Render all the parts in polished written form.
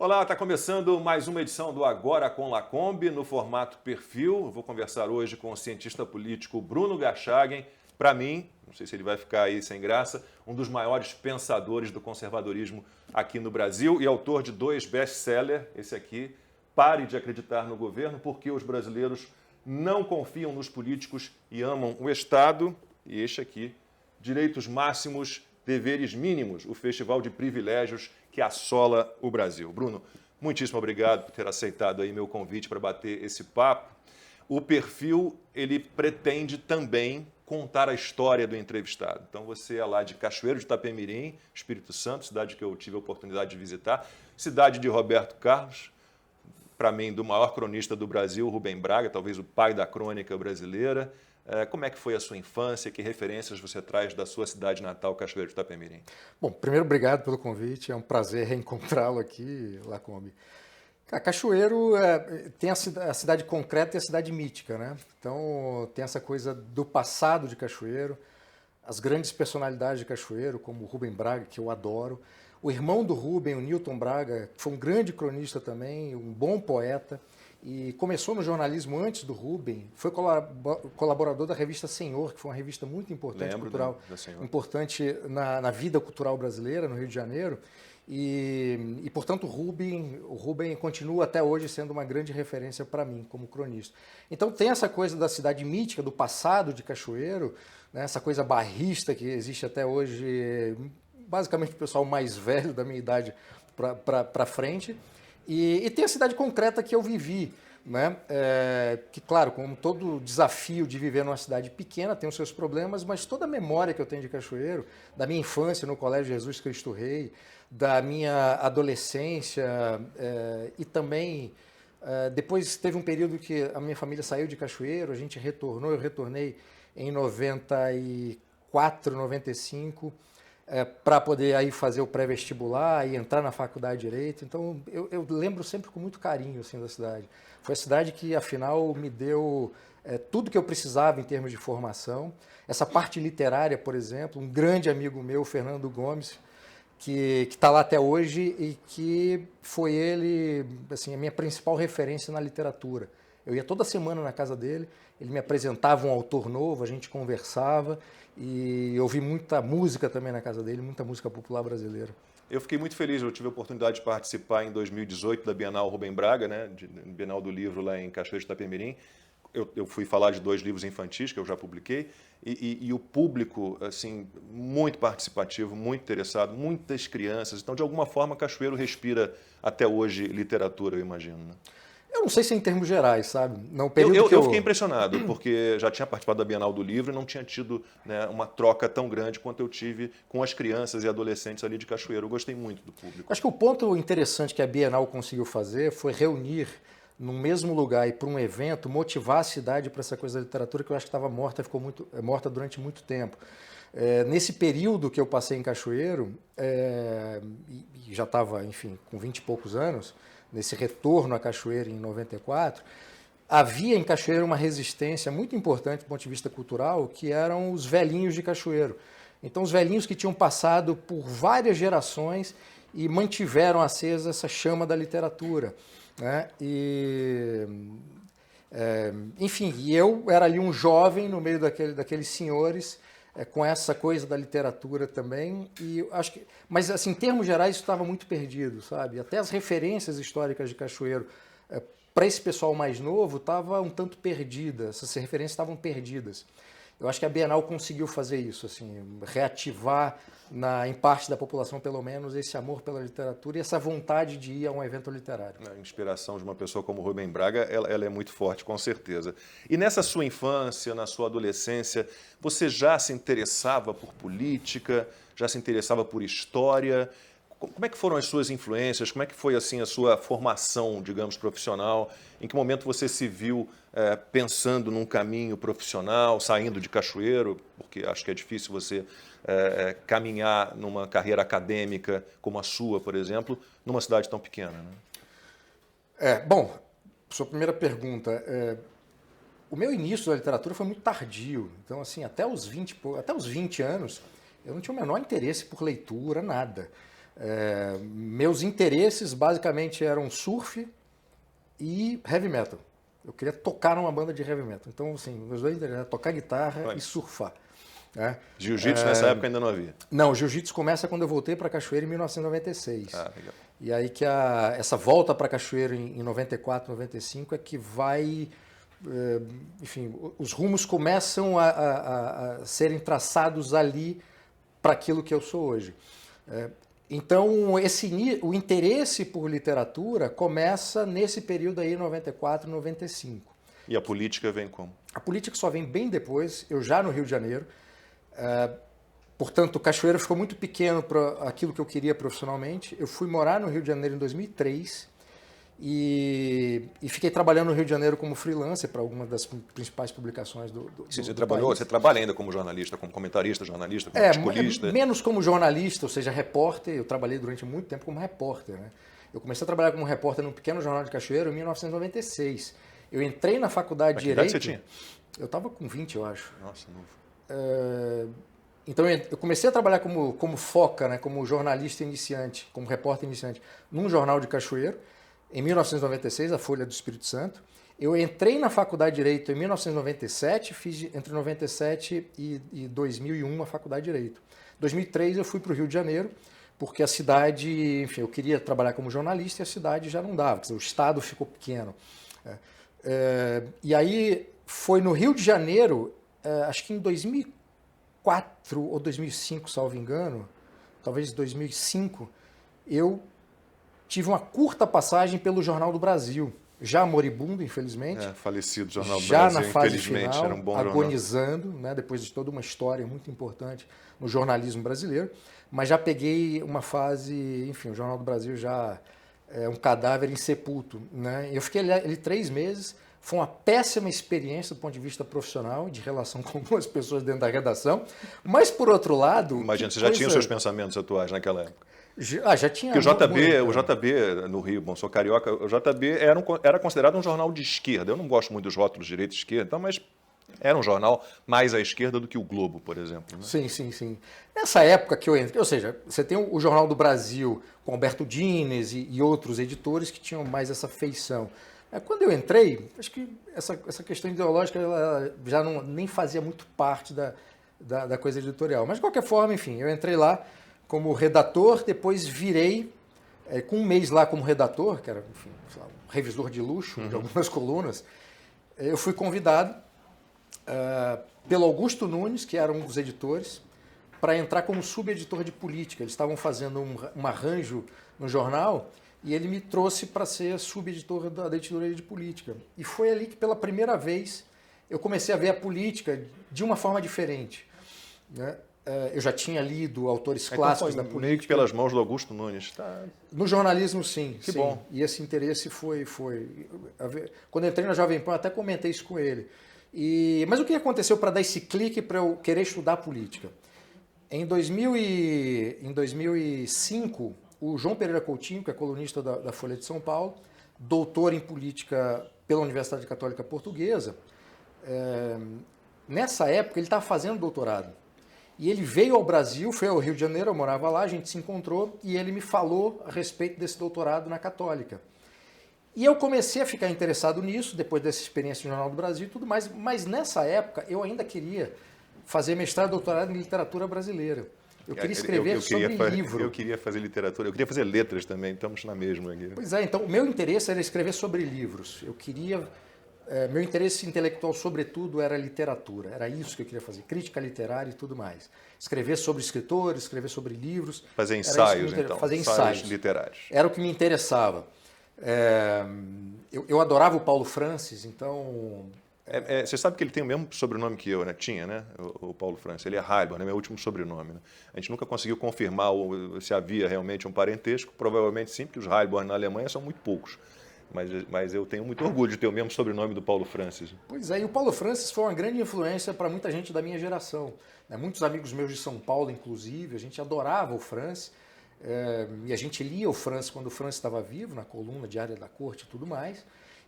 Olá, está começando mais uma edição do Agora com Lacombe, no formato perfil. Eu vou conversar hoje com o cientista político Bruno Garchagen. Para mim, não sei se ele vai ficar aí sem graça, um dos maiores pensadores do conservadorismo aqui no Brasil e autor de 2 best-sellers, esse aqui, Pare de Acreditar no Governo, porque os brasileiros não confiam nos políticos e amam o Estado. E este aqui, Direitos Máximos, Deveres Mínimos, o festival de privilégios que assola o Brasil. Bruno, muitíssimo obrigado por ter aceitado aí meu convite para bater esse papo. O perfil, ele pretende também contar a história do entrevistado. Então você é lá de Cachoeiro de Itapemirim, Espírito Santo, cidade que eu tive a oportunidade de visitar, cidade de Roberto Carlos, para mim, do maior cronista do Brasil, Rubem Braga, talvez o pai da crônica brasileira. Como é que foi a sua infância? Que referências você traz da sua cidade natal, Cachoeiro de Itapemirim? Bom, primeiro, obrigado pelo convite. É um prazer reencontrá-lo aqui, Lacombe. Cachoeiro tem a cidade concreta e a cidade mítica, né? Então, tem essa coisa do passado de Cachoeiro, as grandes personalidades de Cachoeiro, como o Rubem Braga, que eu adoro, o irmão do Rubem, o Newton Braga, que foi um grande cronista também, um bom poeta, e começou no jornalismo antes do Rubem, foi colaborador da revista Senhor, que foi uma revista muito importante, Lembro cultural, da Senhor. importante na vida cultural brasileira, no Rio de Janeiro, portanto, o Rubem continua até hoje sendo uma grande referência para mim, como cronista. Então tem essa coisa da cidade mítica, do passado de Cachoeiro, né, essa coisa barrista que existe até hoje, basicamente o pessoal mais velho da minha idade para frente, e tem a cidade concreta que eu vivi, né? Que, claro, como todo desafio de viver numa cidade pequena, tem os seus problemas, mas toda a memória que eu tenho de Cachoeiro, da minha infância no Colégio Jesus Cristo Rei, da minha adolescência e também depois teve um período que a minha família saiu de Cachoeiro, a gente retornou, eu retornei em 94, 95, para poder aí fazer o pré-vestibular e entrar na faculdade de Direito. Então, eu lembro sempre com muito carinho assim, da cidade. Foi a cidade que, afinal, me deu tudo que eu precisava em termos de formação. Essa parte literária, por exemplo, um grande amigo meu, Fernando Gomes, que está lá até hoje e que foi ele, assim, a minha principal referência na literatura. Eu ia toda semana na casa dele, ele me apresentava um autor novo, a gente conversava e eu ouvi muita música também na casa dele, muita música popular brasileira. Eu fiquei muito feliz, eu tive a oportunidade de participar em 2018 da Bienal Rubem Braga, né, Bienal do Livro lá em Cachoeiro de Itapemirim. Eu fui falar de 2 livros infantis que eu já publiquei e o público, assim, muito participativo, muito interessado, muitas crianças. Então, de alguma forma, Cachoeiro respira até hoje literatura, eu imagino, né? Eu não sei se em termos gerais, sabe? No Eu, período eu, que eu fiquei impressionado, porque já tinha participado da Bienal do Livro e não tinha tido, né, uma troca tão grande quanto eu tive com as crianças e adolescentes ali de Cachoeiro. Eu gostei muito do público. Acho que o ponto interessante que a Bienal conseguiu fazer foi reunir no mesmo lugar e para um evento, motivar a cidade para essa coisa da literatura que eu acho que estava morta, ficou morta durante muito tempo. Nesse período que eu passei em Cachoeiro, e já estava, enfim, com 20 e poucos anos, nesse retorno a Cachoeiro em 94, havia em Cachoeiro uma resistência muito importante do ponto de vista cultural, que eram os velhinhos de Cachoeiro. Então, os velhinhos que tinham passado por várias gerações e mantiveram acesa essa chama da literatura, né? Enfim, e eu era ali um jovem no meio daqueles senhores, com essa coisa da literatura também, e acho que, mas assim, em termos gerais isso estava muito perdido, sabe? Até as referências históricas de Cachoeiro para esse pessoal mais novo estava um tanto perdida, essas referências estavam perdidas. Eu acho que a Bienal conseguiu fazer isso, assim, reativar em parte da população, pelo menos, esse amor pela literatura e essa vontade de ir a um evento literário. A inspiração de uma pessoa como Rubem Braga, ela é muito forte, com certeza. E nessa sua infância, na sua adolescência, você já se interessava por política, já se interessava por história? Como é que foram as suas influências? Como é que foi assim a sua formação, digamos, profissional? Em que momento você se viu pensando num caminho profissional, saindo de Cachoeiro? Porque acho que é difícil você caminhar numa carreira acadêmica como a sua, por exemplo, numa cidade tão pequena, né? Bom, sua primeira pergunta. O meu início da literatura foi muito tardio. Então, assim, até os 20 anos, eu não tinha o menor interesse por leitura, nada. Meus interesses basicamente eram surf e heavy metal. Eu queria tocar numa banda de heavy metal. Então, assim, meus dois interesses eram tocar guitarra e surfar. Né? Jiu-jitsu nessa época ainda não havia? Não, o jiu-jitsu começa quando eu voltei para Cachoeira em 1996. Ah, legal. E aí que essa volta para Cachoeira em 94, 95 é que vai... enfim, os rumos começam a serem traçados ali para aquilo que eu sou hoje. Então, o interesse por literatura começa nesse período aí, 94, 95. E a política vem como? A política só vem bem depois, eu já no Rio de Janeiro. Portanto, Cachoeira ficou muito pequeno para aquilo que eu queria profissionalmente. Eu fui morar no Rio de Janeiro em 2003 e fiquei trabalhando no Rio de Janeiro como freelancer para algumas das principais publicações do Sim, você país. Você trabalha ainda como jornalista, como comentarista, jornalista, como articulista? Menos como jornalista, ou seja, repórter. Eu trabalhei durante muito tempo como repórter. Né? Eu comecei a trabalhar como repórter num pequeno jornal de Cachoeira em 1996. Eu entrei na faculdade de Direito... Que idade você tinha? Eu estava com 20, eu acho. Nossa, novo. Então eu comecei a trabalhar como foca, né, como jornalista iniciante, como repórter iniciante, num jornal de Cachoeiro, em 1996, a Folha do Espírito Santo. Eu entrei na faculdade de Direito em 1997, fiz entre 97 e 2001 a faculdade de Direito. Em 2003 eu fui para o Rio de Janeiro, porque a cidade, enfim, eu queria trabalhar como jornalista e a cidade já não dava, quer dizer, o estado ficou pequeno. E aí foi no Rio de Janeiro, acho que em 2004 ou 2005, salvo engano, talvez 2005, eu tive uma curta passagem pelo Jornal do Brasil, já moribundo, infelizmente. Falecido Jornal do já Brasil, na fase infelizmente, final, era um bom agonizando, né, depois de toda uma história muito importante no jornalismo brasileiro, mas já peguei uma fase, enfim, o Jornal do Brasil já é um cadáver insepulto. Né? Eu fiquei ali 3 meses, foi uma péssima experiência do ponto de vista profissional, de relação com algumas pessoas dentro da redação, mas por outro lado... Imagina, você já tinha os seus pensamentos atuais naquela época. Já tinha. Porque o JB no Rio, bom, sou carioca, o JB era considerado um jornal de esquerda. Eu não gosto muito dos rótulos de direita e esquerda, então, mas era um jornal mais à esquerda do que o Globo, por exemplo. Né? Sim, sim, sim. Nessa época que eu entrei, ou seja, você tem o Jornal do Brasil com Alberto Dines e outros editores que tinham mais essa feição. Quando eu entrei, acho que essa questão ideológica ela já nem fazia muito parte da coisa editorial. Mas, de qualquer forma, enfim, eu entrei lá como redator, depois virei, com 1 mês lá como redator, que era, enfim, sei lá, um revisor de luxo de algumas colunas, eu fui convidado pelo Augusto Nunes, que era um dos editores, para entrar como subeditor de política. Eles estavam fazendo um arranjo no jornal e ele me trouxe para ser subeditor da editoria de política. E foi ali que, pela primeira vez, eu comecei a ver a política de uma forma diferente. Né? Eu já tinha lido autores clássicos da política. Meio que pelas mãos do Augusto Nunes. Tá. No jornalismo, sim. Que sim. bom. E esse interesse foi... Quando eu entrei na Jovem Pan, até comentei isso com ele. Mas o que aconteceu para dar esse clique para eu querer estudar política? Em 2005, o João Pereira Coutinho, que é colunista da Folha de São Paulo, doutor em política pela Universidade Católica Portuguesa, nessa época ele estava fazendo doutorado. E ele veio ao Brasil, foi ao Rio de Janeiro, eu morava lá, a gente se encontrou e ele me falou a respeito desse doutorado na Católica. E eu comecei a ficar interessado nisso, depois dessa experiência no Jornal do Brasil e tudo mais, mas nessa época eu ainda queria fazer mestrado e doutorado em literatura brasileira. Eu queria escrever sobre livro. Eu queria fazer literatura, eu queria fazer letras também, estamos na mesma aqui. Pois é, então o meu interesse era escrever sobre livros. Eu queria... meu interesse intelectual, sobretudo, era literatura. Era isso que eu queria fazer, crítica literária e tudo mais. Escrever sobre escritores, escrever sobre livros. Fazer ensaios, então. Fazer ensaios literários. Era o que me interessava. Eu adorava o Paulo Francis, então... Você sabe que ele tem o mesmo sobrenome que eu, né? Tinha, né? O Paulo Francis. Ele é Heilbronn, né? Meu último sobrenome. Né? A gente nunca conseguiu confirmar se havia realmente um parentesco. Provavelmente sim, porque os Heilbronn na Alemanha são muito poucos. Mas eu tenho muito orgulho de ter o mesmo sobrenome do Paulo Francis. Pois é, e o Paulo Francis foi uma grande influência para muita gente da minha geração. Né? Muitos amigos meus de São Paulo, inclusive, a gente adorava o Francis. E a gente lia o Francis quando o Francis estava vivo, na coluna Diária da Corte e tudo mais.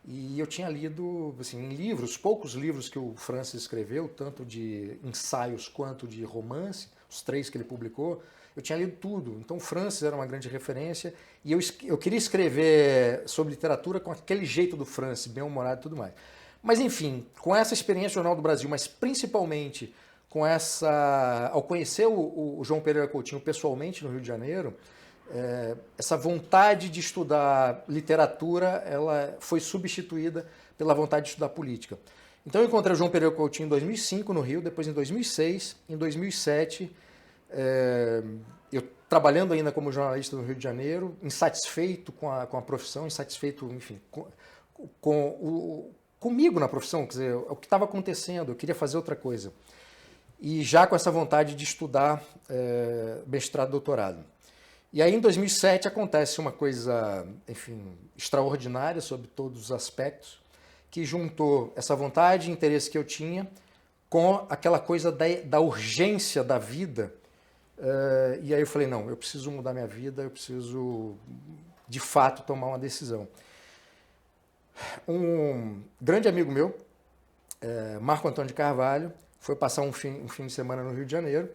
E eu tinha lido, assim, em livros, poucos livros que o Francis escreveu, tanto de ensaios quanto de romance, os 3 que ele publicou, eu tinha lido tudo. Então, Francis era uma grande referência e eu queria escrever sobre literatura com aquele jeito do Francis, bem-humorado e tudo mais. Mas, enfim, com essa experiência do Jornal do Brasil, mas principalmente com ao conhecer o João Pereira Coutinho pessoalmente no Rio de Janeiro, essa vontade de estudar literatura, ela foi substituída pela vontade de estudar política. Então eu encontrei o João Pereira Coutinho em 2005 no Rio, depois em 2006, em 2007, eu trabalhando ainda como jornalista no Rio de Janeiro, insatisfeito com a profissão, insatisfeito, enfim, comigo na profissão, quer dizer, o que estava acontecendo, eu queria fazer outra coisa. E já com essa vontade de estudar mestrado e doutorado. E aí, em 2007, acontece uma coisa, enfim, extraordinária sobre todos os aspectos, que juntou essa vontade e interesse que eu tinha com aquela coisa da urgência da vida. E aí eu falei, não, eu preciso mudar minha vida, eu preciso, de fato, tomar uma decisão. Um grande amigo meu, Marco Antônio de Carvalho, foi passar um fim de semana no Rio de Janeiro.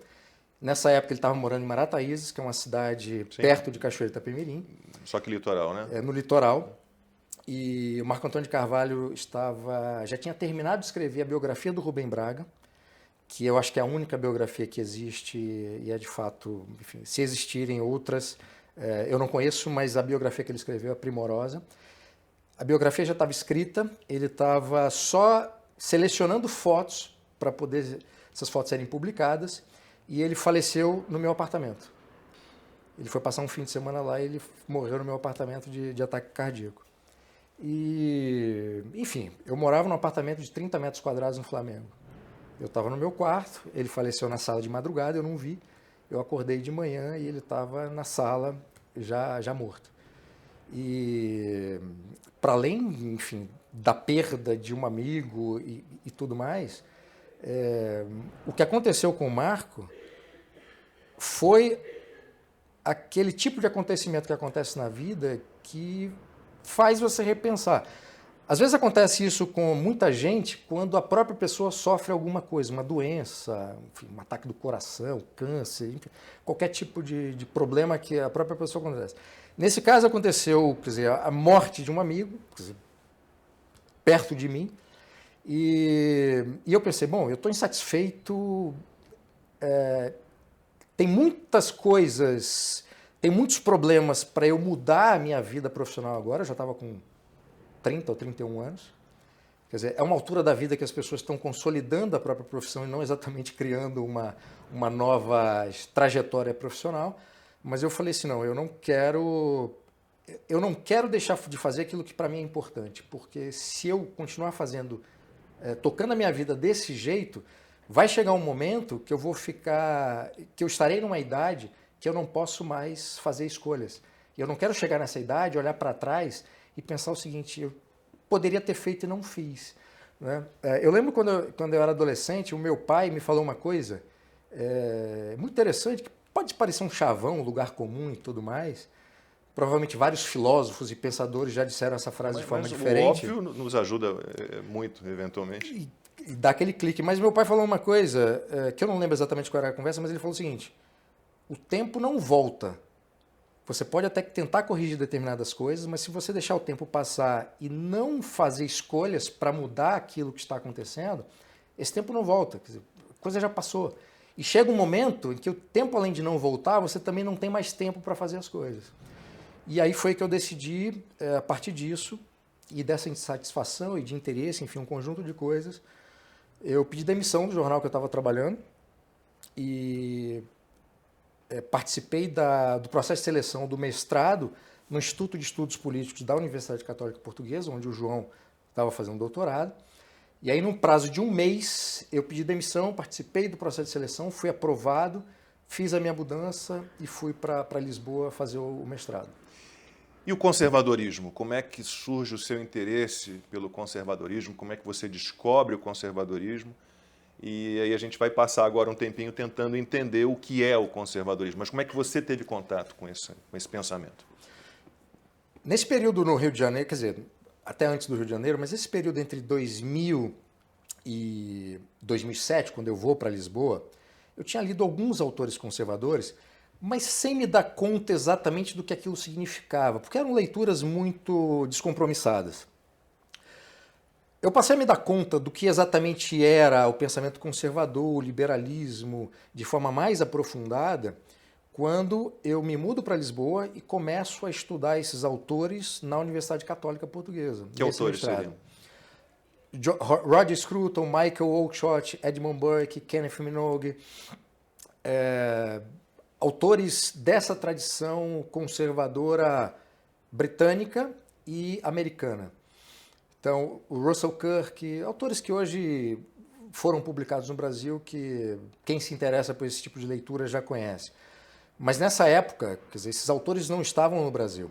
Nessa época ele estava morando em Marataízes, que é uma cidade perto de Cachoeira de Itapemirim. Só que litoral, né? No litoral. E o Marco Antônio de Carvalho já tinha terminado de escrever a biografia do Rubem Braga, que eu acho que é a única biografia que existe e é de fato, enfim, se existirem outras, eu não conheço, mas a biografia que ele escreveu é primorosa. A biografia já estava escrita, ele estava só selecionando fotos para poder essas fotos serem publicadas, e ele faleceu no meu apartamento. Ele foi passar um fim de semana lá e ele morreu no meu apartamento de ataque cardíaco. E, enfim, eu morava num apartamento de 30 metros quadrados no Flamengo. Eu estava no meu quarto, ele faleceu na sala de madrugada, eu não vi. Eu acordei de manhã e ele estava na sala, já morto. E, para além, enfim, da perda de um amigo e tudo mais, o que aconteceu com o Marco foi aquele tipo de acontecimento que acontece na vida que faz você repensar. Às vezes acontece isso com muita gente quando a própria pessoa sofre alguma coisa, uma doença, enfim, um ataque do coração, câncer, enfim, qualquer tipo de problema que a própria pessoa acontece. Nesse caso aconteceu, quer dizer, a morte de um amigo, quer dizer, perto de mim, e eu pensei, bom, eu estou insatisfeito, tem muitas coisas, tem muitos problemas para eu mudar a minha vida profissional agora, eu já estava com 30 ou 31 anos. Quer dizer, é uma altura da vida que as pessoas estão consolidando a própria profissão e não exatamente criando uma nova trajetória profissional. Mas eu falei assim, não, eu não quero deixar de fazer aquilo que para mim é importante, porque se eu continuar fazendo, tocando a minha vida desse jeito, vai chegar um momento que eu estarei numa idade que eu não posso mais fazer escolhas. E eu não quero chegar nessa idade, olhar para trás e pensar o seguinte, eu poderia ter feito e não fiz. Né? Eu lembro quando eu era adolescente, o meu pai me falou uma coisa muito interessante, que pode parecer um chavão, um lugar comum e tudo mais. Provavelmente vários filósofos e pensadores já disseram essa frase de forma diferente. O óbvio nos ajuda muito, eventualmente. E dá aquele clique. Mas meu pai falou uma coisa, que eu não lembro exatamente qual era a conversa, mas ele falou o seguinte, o tempo não volta. Você pode até tentar corrigir determinadas coisas, mas se você deixar o tempo passar e não fazer escolhas para mudar aquilo que está acontecendo, esse tempo não volta. Quer dizer, a coisa já passou. E chega um momento em que o tempo, além de não voltar, você também não tem mais tempo para fazer as coisas. E aí foi que eu decidi, a partir disso, e dessa insatisfação e de interesse, enfim, um conjunto de coisas, eu pedi demissão do jornal que eu estava trabalhando e participei do processo de seleção do mestrado no Instituto de Estudos Políticos da Universidade Católica Portuguesa, onde o João estava fazendo doutorado. E aí, num prazo de um mês, eu pedi demissão, participei do processo de seleção, fui aprovado, fiz a minha mudança e fui para Lisboa fazer o mestrado. E o conservadorismo? Como é que surge o seu interesse pelo conservadorismo? Como é que você descobre o conservadorismo? E aí a gente vai passar agora um tempinho tentando entender o que é o conservadorismo. Mas como é que você teve contato com esse pensamento? Nesse período no Rio de Janeiro, quer dizer, até antes do Rio de Janeiro, mas esse período entre 2000 e 2007, quando eu vou para Lisboa, eu tinha lido alguns autores conservadores, mas sem me dar conta exatamente do que aquilo significava, porque eram leituras muito descompromissadas. Eu passei a me dar conta do que exatamente era o pensamento conservador, o liberalismo, de forma mais aprofundada, quando eu me mudo para Lisboa e começo a estudar esses autores na Universidade Católica Portuguesa. Que autores seriam? Roger Scruton, Michael Oakeshott, Edmund Burke, Kenneth Minogue, autores dessa tradição conservadora britânica e americana. Então, o Russell Kirk, autores que hoje foram publicados no Brasil, que quem se interessa por esse tipo de leitura já conhece. Mas nessa época, quer dizer, esses autores não estavam no Brasil.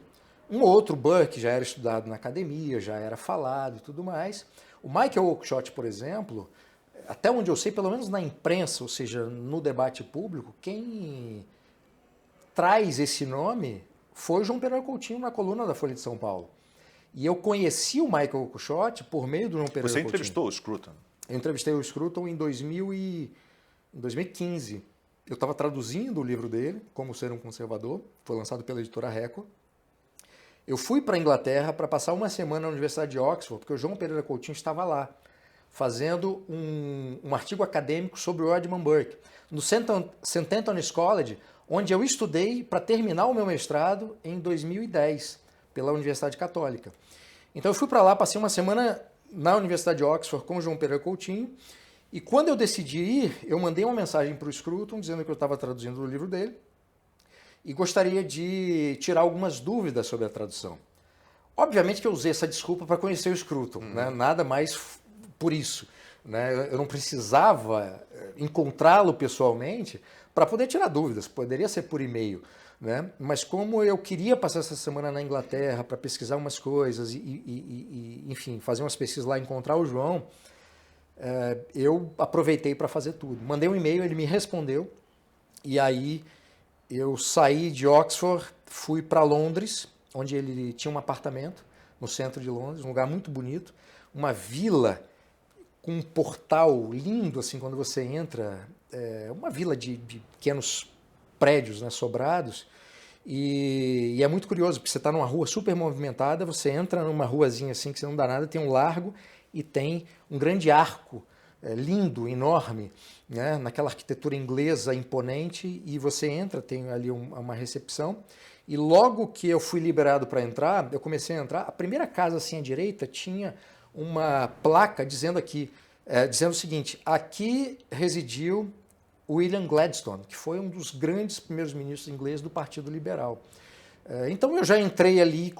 Um ou outro Burke já era estudado na academia, já era falado e tudo mais. O Michael Oakeshott, por exemplo, até onde eu sei, pelo menos na imprensa, ou seja, no debate público, quem traz esse nome foi o João Pereira Coutinho na coluna da Folha de São Paulo. E eu conheci o Michael Oakeshott por meio do João Pereira Coutinho. Você entrevistou o Scruton? Eu entrevistei o Scruton em 2015. Eu estava traduzindo o livro dele, Como Ser um Conservador, foi lançado pela editora Record. Eu fui para a Inglaterra para passar uma semana na Universidade de Oxford, porque o João Pereira Coutinho estava lá, fazendo um artigo acadêmico sobre o Edmund Burke, no St. Antony's College, onde eu estudei para terminar o meu mestrado em 2010, pela Universidade Católica. Então eu fui para lá, passei uma semana na Universidade de Oxford com o João Pereira Coutinho, e quando eu decidi ir, eu mandei uma mensagem para o Scruton dizendo que eu estava traduzindo o livro dele e gostaria de tirar algumas dúvidas sobre a tradução. Obviamente que eu usei essa desculpa para conhecer o Scruton, né? Nada mais por isso. Né? Eu não precisava encontrá-lo pessoalmente para poder tirar dúvidas, poderia ser por e-mail. Né? Mas como eu queria passar essa semana na Inglaterra para pesquisar umas coisas enfim, fazer umas pesquisas lá, encontrar o João, eu aproveitei para fazer tudo. Mandei um e-mail, ele me respondeu, e aí eu saí de Oxford, fui para Londres, onde ele tinha um apartamento no centro de Londres, um lugar muito bonito, uma vila com um portal lindo, assim, quando você entra, uma vila de pequenos prédios, né, sobrados, e é muito curioso, porque você está numa rua super movimentada, você entra numa ruazinha assim que você não dá nada, tem um largo e tem um grande arco lindo, enorme, né, naquela arquitetura inglesa imponente, e você entra, tem ali uma recepção, e logo que eu fui liberado para entrar, eu comecei a entrar, a primeira casa assim à direita tinha uma placa dizendo dizendo o seguinte: aqui residiu William Gladstone, que foi um dos grandes primeiros ministros ingleses do Partido Liberal. Então eu já entrei ali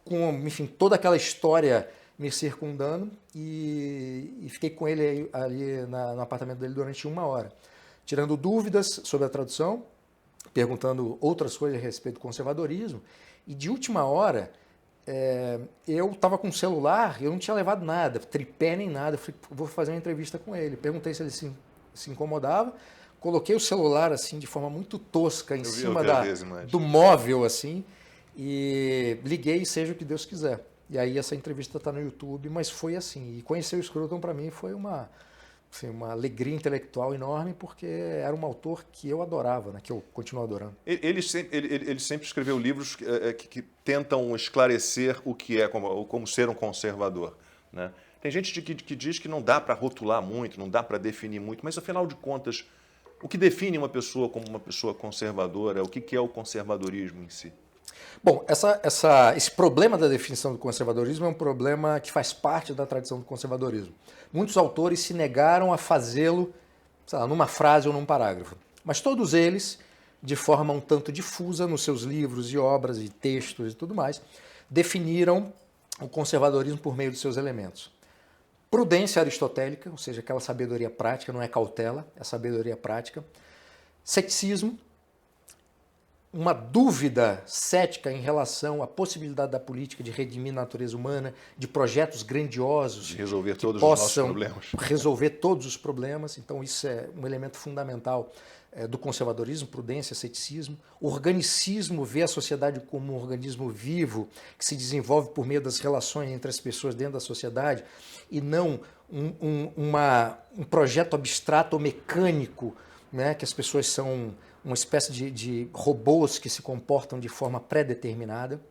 com, enfim, toda aquela história me circundando e fiquei com ele ali no apartamento dele durante 1 hora, tirando dúvidas sobre a tradução, perguntando outras coisas a respeito do conservadorismo, e de última hora eu estava com o celular, eu não tinha levado nada, tripé nem nada, eu falei, vou fazer uma entrevista com ele, perguntei se ele se incomodava, coloquei o celular assim de forma muito tosca em cima do móvel assim e liguei, seja o que Deus quiser. E aí essa entrevista está no YouTube, mas foi assim. E conhecer o Scruton para mim foi uma alegria intelectual enorme, porque era um autor que eu adorava, né, que eu continuo adorando. Ele sempre escreveu livros que tentam esclarecer o que é como ser um conservador. Né? Tem gente que diz que não dá para rotular muito, não dá para definir muito, mas afinal de contas, o que define uma pessoa como uma pessoa conservadora? O que é o conservadorismo em si? Bom, esse problema da definição do conservadorismo é um problema que faz parte da tradição do conservadorismo. Muitos autores se negaram a fazê-lo, sei lá, numa frase ou num parágrafo. Mas todos eles, de forma um tanto difusa nos seus livros e obras e textos e tudo mais, definiram o conservadorismo por meio de seus elementos. Prudência aristotélica, ou seja, aquela sabedoria prática, não é cautela, é sabedoria prática. Ceticismo, uma dúvida cética em relação à possibilidade da política de redimir a natureza humana, de projetos grandiosos de resolver todos os nossos problemas. Resolver todos os problemas. Então isso é um elemento fundamental do conservadorismo, prudência, ceticismo. O organicismo vê a sociedade como um organismo vivo que se desenvolve por meio das relações entre as pessoas dentro da sociedade e não um projeto abstrato ou mecânico, né, que as pessoas são uma espécie de robôs que se comportam de forma pré-determinada,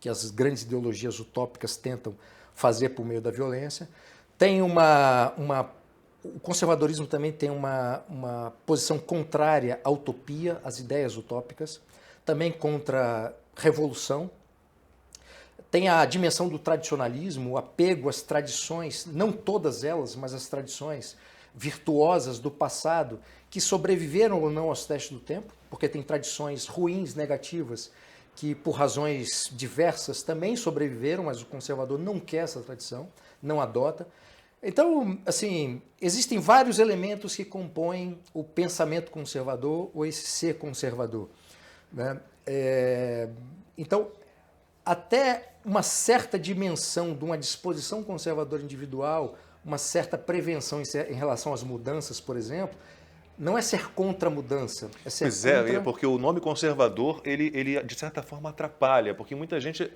que as grandes ideologias utópicas tentam fazer por meio da violência. Tem o conservadorismo também tem uma posição contrária à utopia, às ideias utópicas, também contra a revolução. Tem a dimensão do tradicionalismo, o apego às tradições, não todas elas, mas as tradições virtuosas do passado, que sobreviveram ou não aos testes do tempo, porque tem tradições ruins, negativas, que por razões diversas também sobreviveram, mas o conservador não quer essa tradição, não adota. Então, assim, existem vários elementos que compõem o pensamento conservador ou esse ser conservador, né? Então, até uma certa dimensão de uma disposição conservadora individual, uma certa prevenção em relação às mudanças, por exemplo, não é ser contra a mudança, é ser contra... Porque o nome conservador, ele de certa forma atrapalha, porque muita gente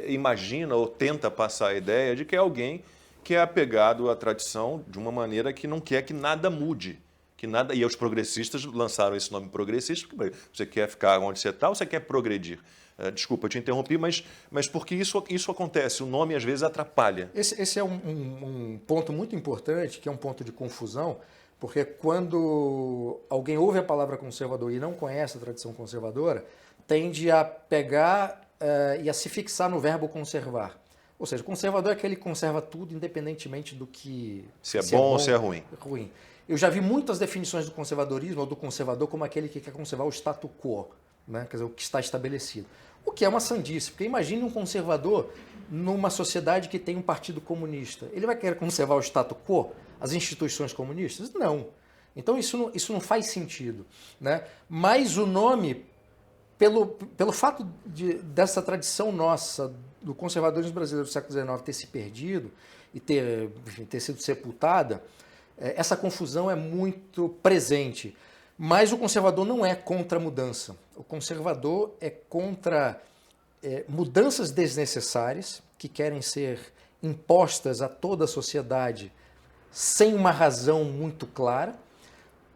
imagina ou tenta passar a ideia de que é alguém que é apegado à tradição de uma maneira que não quer que nada mude. E os progressistas lançaram esse nome progressista, porque você quer ficar onde você está ou você quer progredir? Desculpa, eu te interrompi, mas porque isso acontece, o nome às vezes atrapalha. Esse é um ponto muito importante, que é um ponto de confusão, porque quando alguém ouve a palavra conservador e não conhece a tradição conservadora, tende a pegar e a se fixar no verbo conservar. Ou seja, conservador é aquele que conserva tudo, independentemente do que... Se é bom ou se é ruim. Eu já vi muitas definições do conservadorismo ou do conservador como aquele que quer conservar o status quo, né? Quer dizer, o que está estabelecido. O que é uma sandice, porque imagine um conservador numa sociedade que tem um partido comunista. Ele vai querer conservar o status quo, as instituições comunistas? Não. Então isso não faz sentido, né? Mas o nome, pelo fato dessa tradição nossa, do conservadorismo brasileiro do século XIX ter se perdido e ter sido sepultada, essa confusão é muito presente. Mas o conservador não é contra a mudança. O conservador é contra mudanças desnecessárias que querem ser impostas a toda a sociedade sem uma razão muito clara,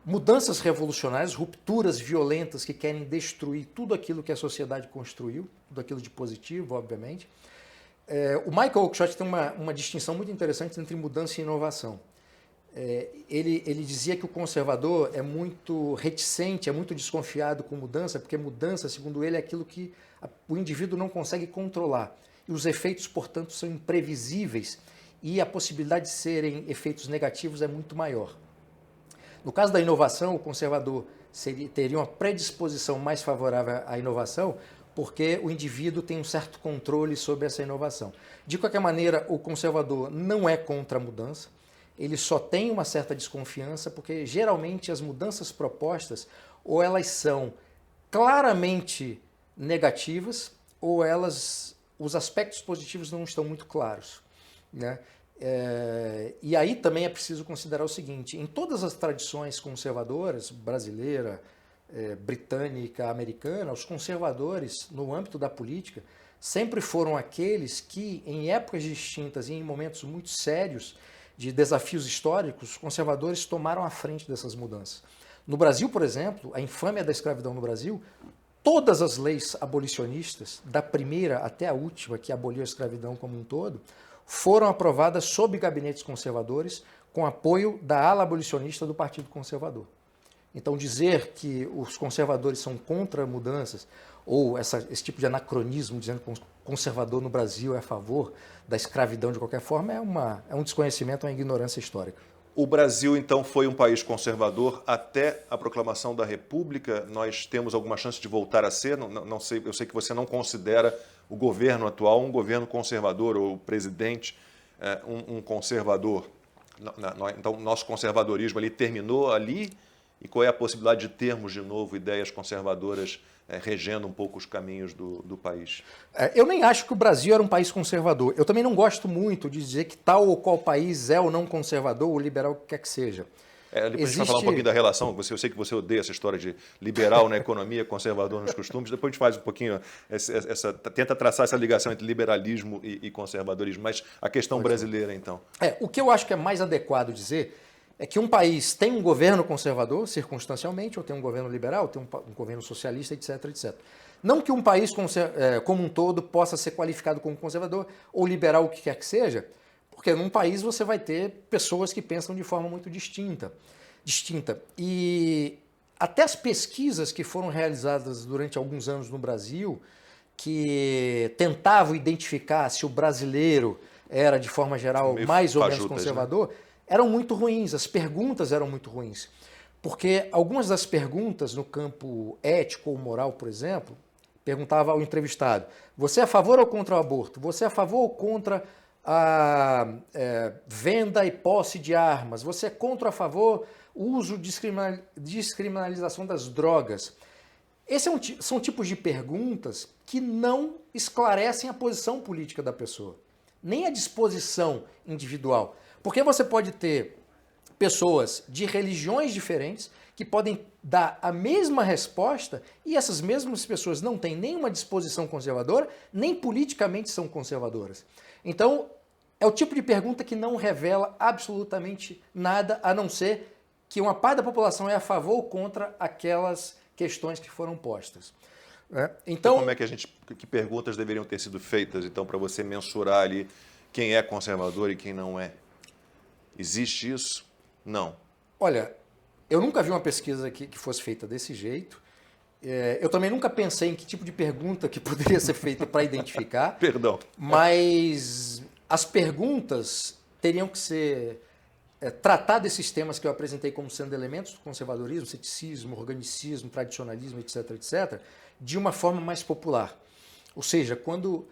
mudanças revolucionárias, rupturas violentas que querem destruir tudo aquilo que a sociedade construiu, tudo aquilo de positivo, obviamente. O Michael Oakeshott tem uma distinção muito interessante entre mudança e inovação. Ele dizia que o conservador é muito reticente, é muito desconfiado com mudança, porque mudança, segundo ele, é aquilo que o indivíduo não consegue controlar. E os efeitos, portanto, são imprevisíveis e a possibilidade de serem efeitos negativos é muito maior. No caso da inovação, o conservador teria uma predisposição mais favorável à inovação, porque o indivíduo tem um certo controle sobre essa inovação. De qualquer maneira, o conservador não é contra a mudança, ele só tem uma certa desconfiança, porque geralmente as mudanças propostas, ou elas são claramente negativas, ou os aspectos positivos não estão muito claros, né? E aí também é preciso considerar o seguinte: em todas as tradições conservadoras, brasileira, britânica, americana, os conservadores, no âmbito da política, sempre foram aqueles que, em épocas distintas e em momentos muito sérios de desafios históricos, os conservadores tomaram a frente dessas mudanças. No Brasil, por exemplo, a infâmia da escravidão no Brasil, todas as leis abolicionistas, da primeira até a última, que aboliu a escravidão como um todo, foram aprovadas sob gabinetes conservadores, com apoio da ala abolicionista do Partido Conservador. Então, dizer que os conservadores são contra mudanças, ou esse tipo de anacronismo, dizendo que o conservador no Brasil é a favor da escravidão de qualquer forma, é um desconhecimento, é uma ignorância histórica. O Brasil, então, foi um país conservador até a proclamação da República. Nós temos alguma chance de voltar a ser? Não sei, eu sei que você não considera o governo atual um governo conservador, ou o presidente um conservador. Então, nosso conservadorismo ali terminou ali? E qual é a possibilidade de termos de novo ideias conservadoras regendo um pouco os caminhos do país? Eu nem acho que o Brasil era um país conservador. Eu também não gosto muito de dizer que tal ou qual país é ou não conservador ou liberal, o que quer que seja. Depois a gente vai falar um pouquinho da relação. Eu sei que você odeia essa história de liberal na economia, conservador nos costumes. Depois a gente faz um pouquinho, tenta traçar essa ligação entre liberalismo e conservadorismo. Mas a questão brasileira, então. O que eu acho que é mais adequado dizer é que um país tem um governo conservador, circunstancialmente, ou tem um governo liberal, tem um governo socialista, etc, etc. Não que um país como um todo possa ser qualificado como conservador ou liberal, o que quer que seja, porque num país você vai ter pessoas que pensam de forma muito distinta. E até as pesquisas que foram realizadas durante alguns anos no Brasil, que tentavam identificar se o brasileiro era, de forma geral, mais ou menos conservador, né? Eram muito ruins, as perguntas eram muito ruins. Porque algumas das perguntas no campo ético ou moral, por exemplo, perguntava ao entrevistado: você é a favor ou contra o aborto? Você é a favor ou contra a venda e posse de armas? Você é contra ou a favor o uso descriminalização das drogas? Esses são tipos de perguntas que não esclarecem a posição política da pessoa, nem a disposição individual. Porque você pode ter pessoas de religiões diferentes que podem dar a mesma resposta e essas mesmas pessoas não têm nenhuma disposição conservadora, nem politicamente são conservadoras. Então, é o tipo de pergunta que não revela absolutamente nada, a não ser que uma parte da população é a favor ou contra aquelas questões que foram postas. Então, como é que perguntas deveriam ter sido feitas, então, para você mensurar ali quem é conservador e quem não é? Existe isso? Não. Olha, eu nunca vi uma pesquisa que fosse feita desse jeito. Eu também nunca pensei em que tipo de pergunta que poderia ser feita para identificar. Perdão. Mas as perguntas teriam que ser tratar desses temas que eu apresentei como sendo elementos do conservadorismo, ceticismo, organicismo, tradicionalismo, etc., etc., de uma forma mais popular. Ou seja, quando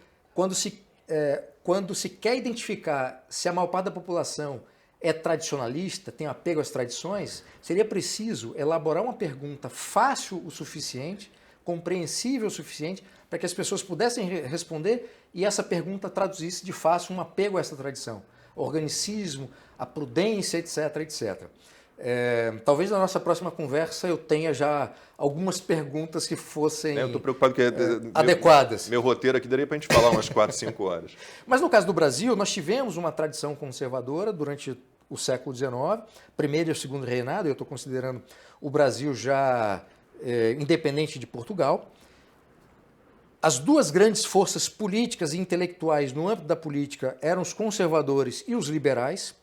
se quer identificar se a maior parte da população é tradicionalista, tem apego às tradições, seria preciso elaborar uma pergunta fácil o suficiente, compreensível o suficiente, para que as pessoas pudessem responder e essa pergunta traduzisse de fácil um apego a essa tradição. O organicismo, a prudência, etc, etc. Talvez na nossa próxima conversa eu tenha já algumas perguntas que fossem eu estou preocupado porque adequadas. Meu roteiro aqui daria para a gente falar umas 4, 5 horas. Mas no caso do Brasil, nós tivemos uma tradição conservadora durante o século XIX, primeiro e o segundo reinado. Eu estou considerando o Brasil já independente de Portugal. As duas grandes forças políticas e intelectuais no âmbito da política eram os conservadores e os liberais.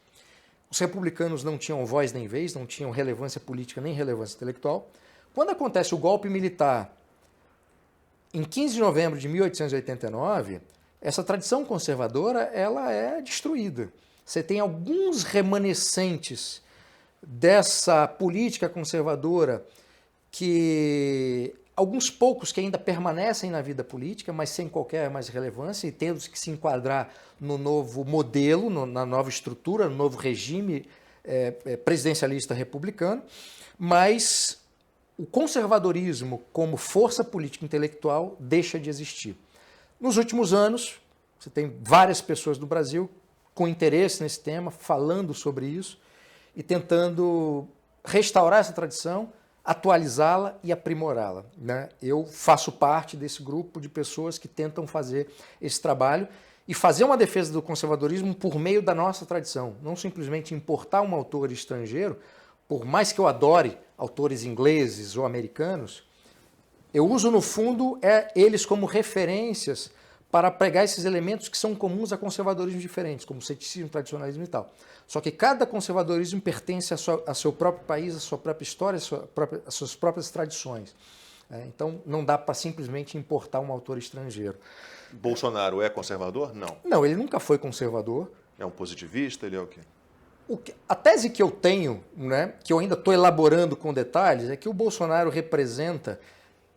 Os republicanos não tinham voz nem vez, não tinham relevância política nem relevância intelectual. Quando acontece o golpe militar, em 15 de novembro de 1889, essa tradição conservadora ela é destruída. Você tem alguns remanescentes dessa política conservadora, alguns poucos que ainda permanecem na vida política, mas sem qualquer mais relevância e tendo que se enquadrar no novo modelo, na nova estrutura, no novo regime presidencialista republicano, mas o conservadorismo como força política intelectual deixa de existir. Nos últimos anos, você tem várias pessoas no Brasil com interesse nesse tema, falando sobre isso e tentando restaurar essa tradição, atualizá-la e aprimorá-la, né? Eu faço parte desse grupo de pessoas que tentam fazer esse trabalho e fazer uma defesa do conservadorismo por meio da nossa tradição, não simplesmente importar um autor estrangeiro, por mais que eu adore autores ingleses ou americanos, eu uso no fundo eles como referências para pregar esses elementos que são comuns a conservadorismos diferentes, como ceticismo, tradicionalismo e tal. Só que cada conservadorismo pertence a seu próprio país, a sua própria história, às suas próprias tradições. Então, não dá para simplesmente importar um autor estrangeiro. Bolsonaro é conservador? Não. Não, ele nunca foi conservador. É um positivista? Ele é o quê? A tese que eu tenho, né, que eu ainda estou elaborando com detalhes, é que o Bolsonaro representa,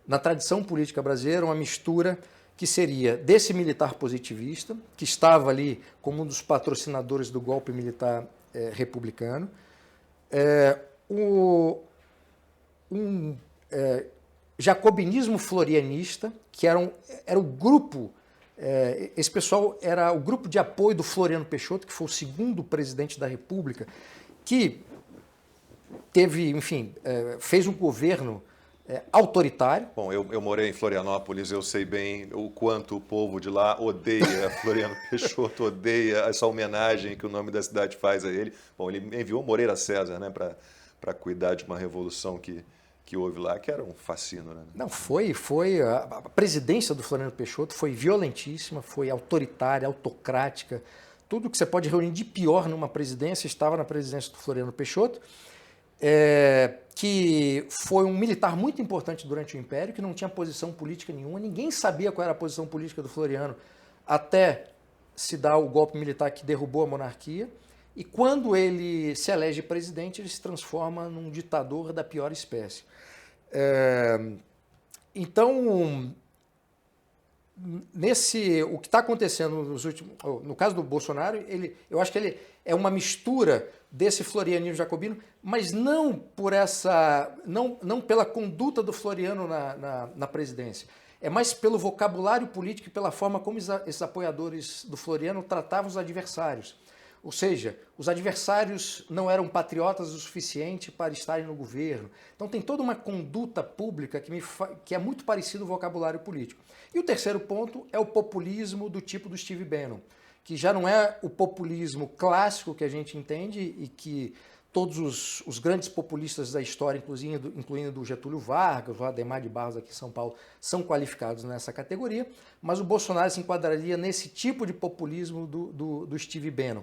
na tradição política brasileira, uma mistura que seria desse militar positivista, que estava ali como um dos patrocinadores do golpe militar republicano, jacobinismo florianista, que era o grupo, esse pessoal era o grupo de apoio do Floriano Peixoto, que foi o segundo presidente da República, que teve, enfim, fez um governo autoritário. Bom, eu morei em Florianópolis, eu sei bem o quanto o povo de lá odeia Floriano Peixoto, odeia essa homenagem que o nome da cidade faz a ele. Bom, ele enviou Moreira César, né, para cuidar de uma revolução que houve lá, que era um fascínio. Né? Não, a presidência do Floriano Peixoto foi violentíssima, foi autoritária, autocrática. Tudo que você pode reunir de pior numa presidência estava na presidência do Floriano Peixoto, que foi um militar muito importante durante o Império, que não tinha posição política nenhuma, ninguém sabia qual era a posição política do Floriano até se dar o golpe militar que derrubou a monarquia. E quando ele se elege presidente, ele se transforma num ditador da pior espécie. Então, o que está acontecendo no caso do Bolsonaro, eu acho que ele é uma mistura desse florianismo jacobino, mas não pela conduta do Floriano na presidência. É mais pelo vocabulário político e pela forma como esses apoiadores do Floriano tratavam os adversários. Ou seja, os adversários não eram patriotas o suficiente para estarem no governo. Então tem toda uma conduta pública que é muito parecido ao vocabulário político. E o terceiro ponto é o populismo do tipo do Steve Bannon, que já não é o populismo clássico que a gente entende e que todos os grandes populistas da história, incluindo o Getúlio Vargas, o Adhemar de Barros aqui em São Paulo, são qualificados nessa categoria, mas o Bolsonaro se enquadraria nesse tipo de populismo do Steve Bannon.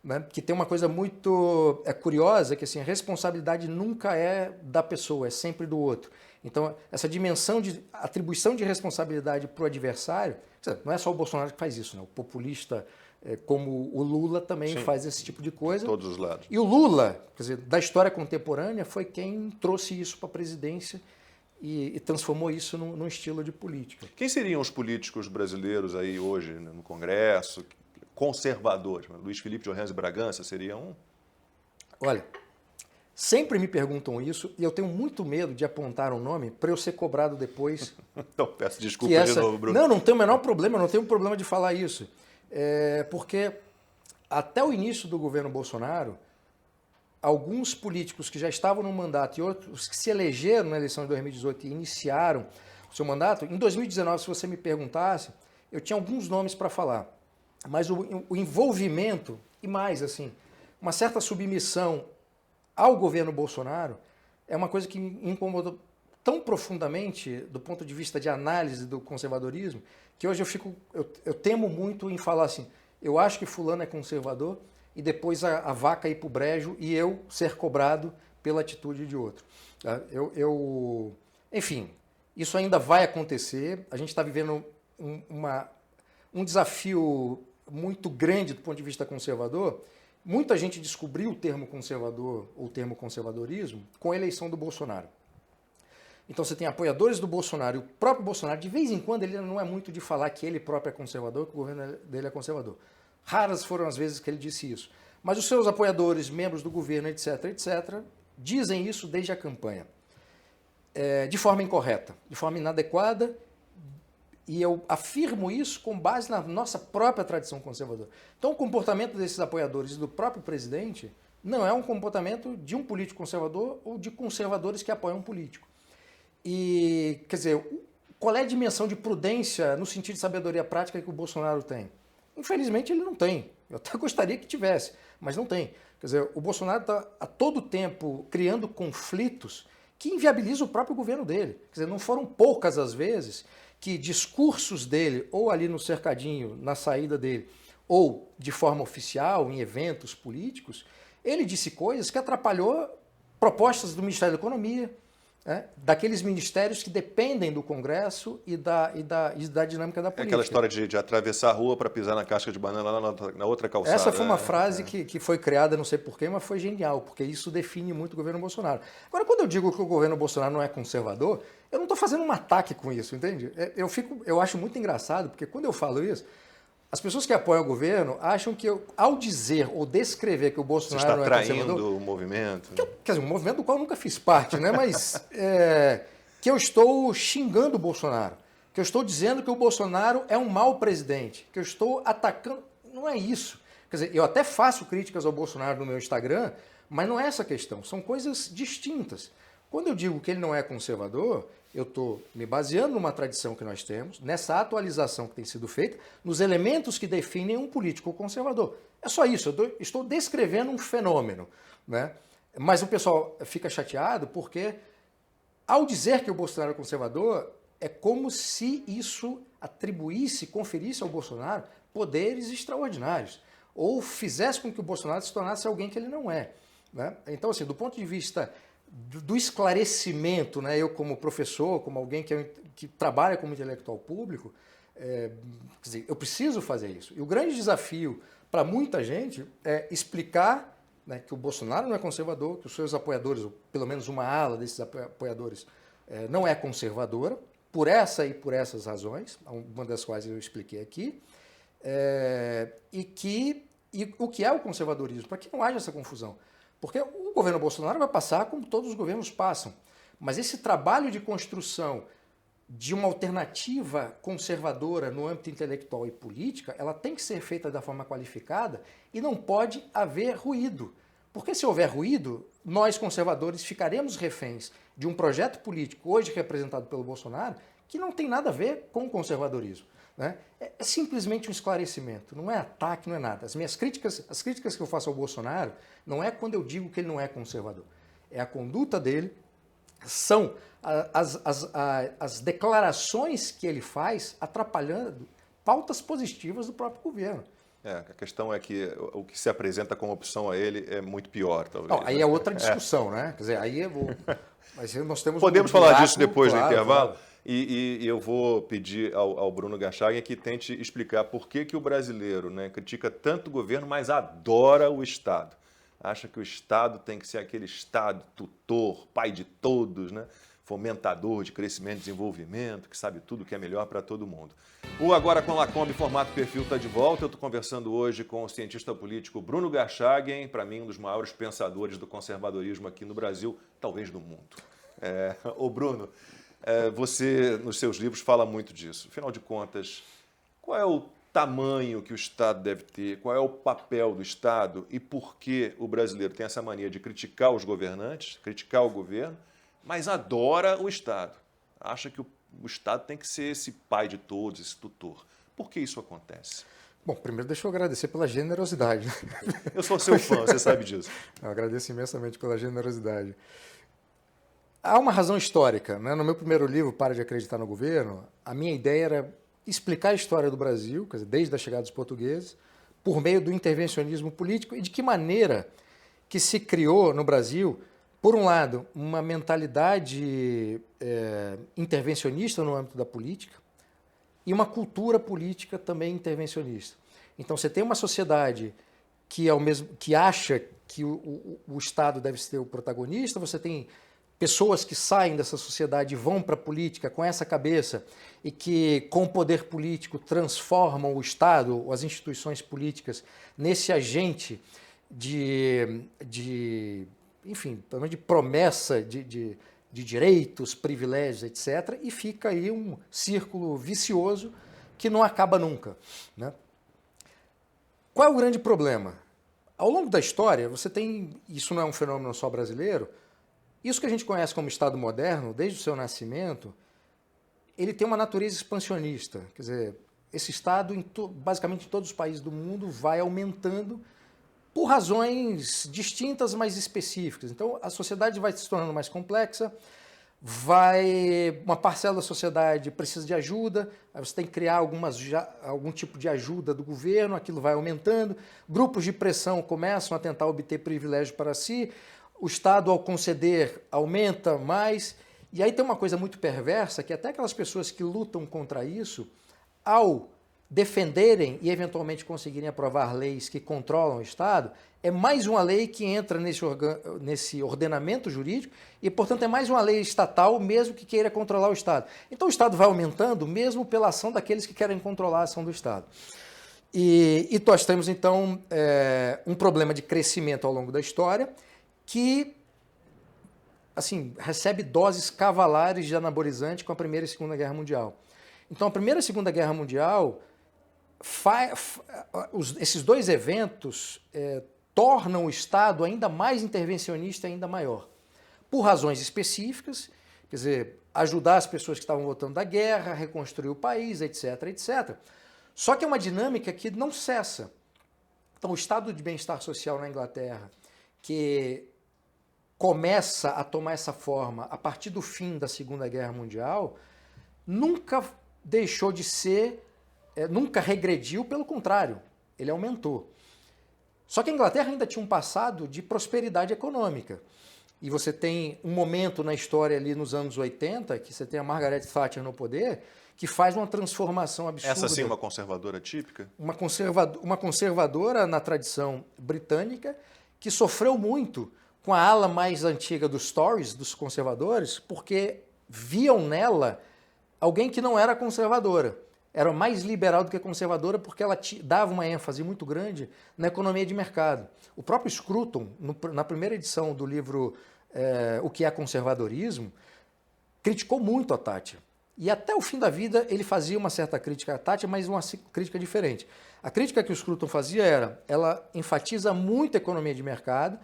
Né, que tem uma coisa muito curiosa, que assim, a responsabilidade nunca é da pessoa, é sempre do outro. Então, essa dimensão de atribuição de responsabilidade para o adversário, não é só o Bolsonaro que faz isso, né? O populista, como o Lula, também faz esse tipo de coisa. Todos os lados. E o Lula, quer dizer, da história contemporânea, foi quem trouxe isso para a presidência e transformou isso num estilo de política. Quem seriam os políticos brasileiros aí hoje no Congresso, conservadores? Luiz Felipe de Orrens e Bragança seria um? Olha, sempre me perguntam isso e eu tenho muito medo de apontar um nome para eu ser cobrado depois. Então, peço desculpa de novo, Bruno. Não tenho o menor problema, não tenho problema de falar isso. Porque até o início do governo Bolsonaro, alguns políticos que já estavam no mandato e outros que se elegeram na eleição de 2018 e iniciaram o seu mandato, em 2019, se você me perguntasse, eu tinha alguns nomes para falar. Mas o envolvimento, e mais assim, uma certa submissão ao governo Bolsonaro é uma coisa que me incomodou tão profundamente do ponto de vista de análise do conservadorismo, que hoje eu temo muito em falar assim, eu acho que fulano é conservador e depois a vaca ir para o brejo e eu ser cobrado pela atitude de outro. Enfim, isso ainda vai acontecer, a gente está vivendo um desafio muito grande do ponto de vista conservador. Muita gente descobriu o termo conservador ou o termo conservadorismo com a eleição do Bolsonaro. Então você tem apoiadores do Bolsonaro e o próprio Bolsonaro, de vez em quando ele não é muito de falar que ele próprio é conservador, que o governo dele é conservador. Raras foram as vezes que ele disse isso. Mas os seus apoiadores, membros do governo, etc., dizem isso desde a campanha. De forma incorreta, de forma inadequada. E eu afirmo isso com base na nossa própria tradição conservadora. Então, o comportamento desses apoiadores e do próprio presidente não é um comportamento de um político conservador ou de conservadores que apoiam um político. E, quer dizer, qual é a dimensão de prudência no sentido de sabedoria prática que o Bolsonaro tem? Infelizmente, ele não tem. Eu até gostaria que tivesse, mas não tem. Quer dizer, o Bolsonaro está a todo tempo criando conflitos que inviabilizam o próprio governo dele. Quer dizer, não foram poucas as vezes que discursos dele, ou ali no cercadinho, na saída dele, ou de forma oficial, em eventos políticos, ele disse coisas que atrapalhou propostas do Ministério da Economia, né, daqueles ministérios que dependem do Congresso e da dinâmica da política. É aquela história de atravessar a rua para pisar na casca de banana lá na outra calçada. Essa foi uma frase que foi criada, não sei porquê, mas foi genial, porque isso define muito o governo Bolsonaro. Agora, quando eu digo que o governo Bolsonaro não é conservador, eu não estou fazendo um ataque com isso, entende? Eu acho muito engraçado, porque quando eu falo isso, as pessoas que apoiam o governo acham que ao dizer ou descrever que o Bolsonaro não é conservador... Você está traindo o movimento. Quer dizer, um movimento do qual eu nunca fiz parte, né? Mas que eu estou xingando o Bolsonaro, que eu estou dizendo que o Bolsonaro é um mau presidente, que eu estou atacando... Não é isso. Quer dizer, eu até faço críticas ao Bolsonaro no meu Instagram, mas não é essa a questão. São coisas distintas. Quando eu digo que ele não é conservador, eu estou me baseando numa tradição que nós temos, nessa atualização que tem sido feita, nos elementos que definem um político conservador. É só isso, eu estou descrevendo um fenômeno, né? Mas o pessoal fica chateado porque, ao dizer que o Bolsonaro é conservador, é como se isso atribuísse, conferisse ao Bolsonaro poderes extraordinários, ou fizesse com que o Bolsonaro se tornasse alguém que ele não é, né? Então, assim, do ponto de vista do esclarecimento, né, eu como professor, como alguém que trabalha como intelectual público, quer dizer, eu preciso fazer isso. E o grande desafio para muita gente é explicar, né, que o Bolsonaro não é conservador, que os seus apoiadores, ou pelo menos uma ala desses apoiadores, não é conservadora, por essa e por essas razões, uma das quais eu expliquei aqui, e o que é o conservadorismo, para que não haja essa confusão. Porque o governo Bolsonaro vai passar como todos os governos passam, mas esse trabalho de construção de uma alternativa conservadora no âmbito intelectual e política, ela tem que ser feita da forma qualificada e não pode haver ruído. Porque se houver ruído, nós conservadores ficaremos reféns de um projeto político hoje representado pelo Bolsonaro que não tem nada a ver com o conservadorismo, né? É simplesmente um esclarecimento, não é ataque, não é nada. As críticas que eu faço ao Bolsonaro não é quando eu digo que ele não é conservador, é a conduta dele, são as declarações que ele faz atrapalhando pautas positivas do próprio governo. A questão é que o que se apresenta como opção a ele é muito pior, talvez. Não, aí é outra discussão, né? Quer dizer, aí eu vou... Mas nós temos Podemos falar disso depois claro, do intervalo? Claro. E eu vou pedir ao Bruno Garchagen que tente explicar por que o brasileiro, né, critica tanto o governo, mas adora o Estado. Acha que o Estado tem que ser aquele Estado tutor, pai de todos, né? Fomentador de crescimento e desenvolvimento, que sabe tudo que é melhor para todo mundo. O Agora com Lacombe, formato perfil, está de volta. Eu estou conversando hoje com o cientista político Bruno Garchagen, para mim um dos maiores pensadores do conservadorismo aqui no Brasil, talvez do mundo. Ô Bruno, você nos seus livros fala muito disso. Afinal de contas, qual é o tamanho que o Estado deve ter, qual é o papel do Estado e por que o brasileiro tem essa mania de criticar os governantes, criticar o governo, mas adora o Estado. Acha que o Estado tem que ser esse pai de todos, esse tutor. Por que isso acontece? Bom, primeiro deixa eu agradecer pela generosidade. Eu sou seu fã, você sabe disso. Eu agradeço imensamente pela generosidade. Há uma razão histórica, né? No meu primeiro livro, Para de Acreditar no Governo, a minha ideia era explicar a história do Brasil, quer dizer, desde a chegada dos portugueses, por meio do intervencionismo político e de que maneira que se criou no Brasil, por um lado, uma mentalidade intervencionista no âmbito da política e uma cultura política também intervencionista. Então, você tem uma sociedade que acha que o Estado deve ser o protagonista, você tem pessoas que saem dessa sociedade e vão para a política com essa cabeça e que, com o poder político, transformam o Estado ou as instituições políticas nesse agente enfim, de promessa de direitos, privilégios, etc. E fica aí um círculo vicioso que não acaba nunca, né? Qual é o grande problema? Ao longo da história, você tem, isso não é um fenômeno só brasileiro, isso que a gente conhece como Estado moderno, desde o seu nascimento, ele tem uma natureza expansionista. Quer dizer, esse Estado, basicamente em todos os países do mundo, vai aumentando por razões distintas, mas específicas. Então, a sociedade vai se tornando mais complexa, uma parcela da sociedade precisa de ajuda, aí você tem que criar algum tipo de ajuda do governo, aquilo vai aumentando, grupos de pressão começam a tentar obter privilégio para si, o Estado, ao conceder, aumenta mais, e aí tem uma coisa muito perversa, que até aquelas pessoas que lutam contra isso, ao defenderem e eventualmente conseguirem aprovar leis que controlam o Estado, é mais uma lei que entra nesse ordenamento jurídico e, portanto, é mais uma lei estatal mesmo que queira controlar o Estado. Então o Estado vai aumentando mesmo pela ação daqueles que querem controlar a ação do Estado. E nós temos, então, um problema de crescimento ao longo da história que, assim, recebe doses cavalares de anabolizante com a Primeira e Segunda Guerra Mundial. Então, a Primeira e Segunda Guerra Mundial, esses dois eventos tornam o Estado ainda mais intervencionista, ainda maior. por razões específicas, quer dizer, ajudar as pessoas que estavam voltando da guerra, reconstruir o país, etc, etc. Só que é uma dinâmica que não cessa. Então, o estado de bem-estar social na Inglaterra, que começa a tomar essa forma a partir do fim da Segunda Guerra Mundial, nunca deixou de ser, nunca regrediu, pelo contrário, ele aumentou. Só que a Inglaterra ainda tinha um passado de prosperidade econômica. E você tem um momento na história ali nos anos 80, que você tem a Margaret Thatcher no poder, que faz uma transformação absurda. Essa sim é uma conservadora típica? Uma conservadora na tradição britânica, que sofreu muito com a ala mais antiga dos Tories, dos conservadores, porque viam nela alguém que não era conservadora. Era mais liberal do que conservadora, porque ela dava uma ênfase muito grande na economia de mercado. O próprio Scruton, na primeira edição do livro O que é Conservadorismo, criticou muito a Thatcher. E até o fim da vida ele fazia uma certa crítica à Thatcher, mas uma crítica diferente. A crítica que o Scruton fazia era, ela enfatiza muito a economia de mercado,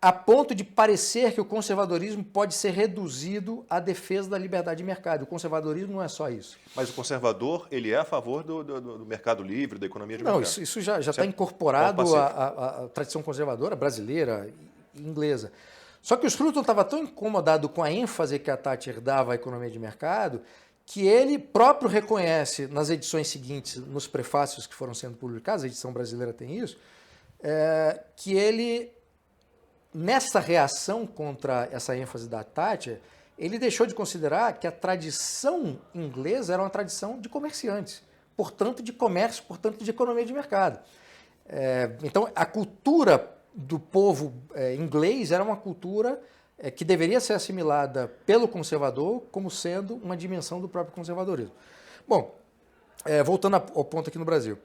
a ponto de parecer que o conservadorismo pode ser reduzido à defesa da liberdade de mercado. O conservadorismo não é só isso. Mas o conservador, ele é a favor do mercado livre, da economia de mercado? Não, isso já está incorporado à tradição conservadora brasileira e inglesa. Só que o Scruton estava tão incomodado com a ênfase que a Thatcher dava à economia de mercado, que ele próprio reconhece nas edições seguintes, nos prefácios que foram sendo publicados, a edição brasileira tem isso, que ele, nessa reação contra essa ênfase da Thatcher, ele deixou de considerar que a tradição inglesa era uma tradição de comerciantes, portanto de comércio, portanto de economia de mercado. Então a cultura do povo inglês era uma cultura que deveria ser assimilada pelo conservador como sendo uma dimensão do próprio conservadorismo. Bom, voltando ao ponto aqui no Brasil.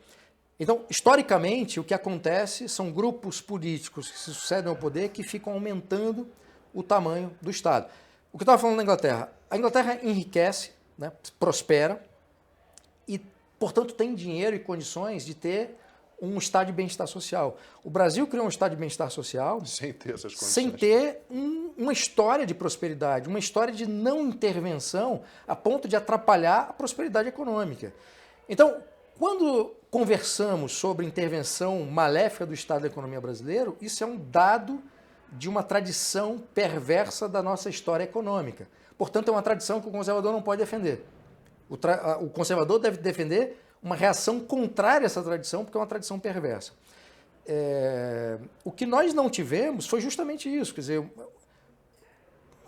Então, historicamente, o que acontece são grupos políticos que se sucedem ao poder que ficam aumentando o tamanho do Estado. O que eu estava falando da Inglaterra? A Inglaterra enriquece, né, prospera e, portanto, tem dinheiro e condições de ter um estado de bem-estar social. O Brasil criou um estado de bem-estar social sem ter essas condições, sem ter uma história de prosperidade, uma história de não intervenção a ponto de atrapalhar a prosperidade econômica. Então, quando conversamos sobre intervenção maléfica do Estado da economia brasileira, isso é um dado de uma tradição perversa da nossa história econômica. Portanto, é uma tradição que o conservador não pode defender. O conservador deve defender uma reação contrária a essa tradição, porque é uma tradição perversa. O que nós não tivemos foi justamente isso, quer dizer,